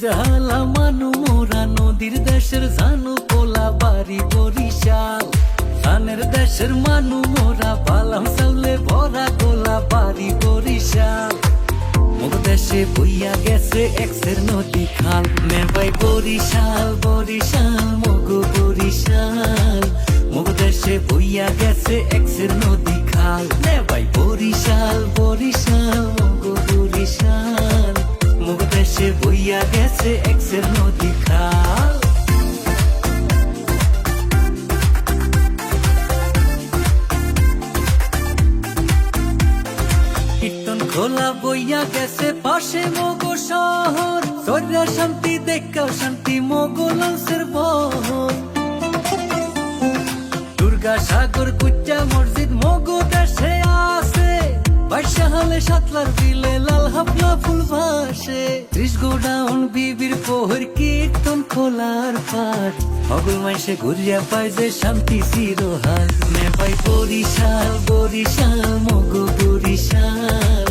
জালা মানু মোরা নদীর দেশের জানু পোলা বাড়ি বরিশাল। ধানের দেশের মানু মোরা বালাম চাউলে ভরা গোলা বাড়ি বরিশাল। মুগ দেশে বইয়া গেছে এক্সের নদী খাল। নেবাই বরিশাল বরিশাল মগ বরিশাল। মুগ দেশে বইয়া গেছে এক্সের নদী খাল। নেবাই বরিশাল বরিশাল মগ বরিশাল। মুগ দেশে বইয়া গেছে এক্সের নদী খাল। কীর্তন খোলা বইয়া গেছে পাশে মগ শহর। সৈরা শান্তি দেখা শান্তি মগ লঞ্চের বহর। দুর্গা সাগর কুচ্চা মসজিদ মগ দেশে আছে। বাইশা হলে সাতলার বিলে লাল হাফলা ফুল ভাসে। 30 গোডাউন বিবির পোহর কীর্তন খোলার পাট। হগল মাইসে ঘুরিয়া পাই যে শান্তি চিরহাল। নেপাই বরিশাল বরিশাল মগ বরিশাল।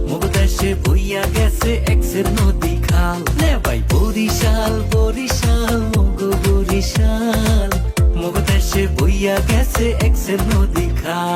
মুগ দেশে বইয়া গেছে এক্সের নদী খাল। নেপাই বরিশাল বরিশাল মগ বরিশাল। মুগ দেশে বইয়া গেছে এক্সের নদী খাল।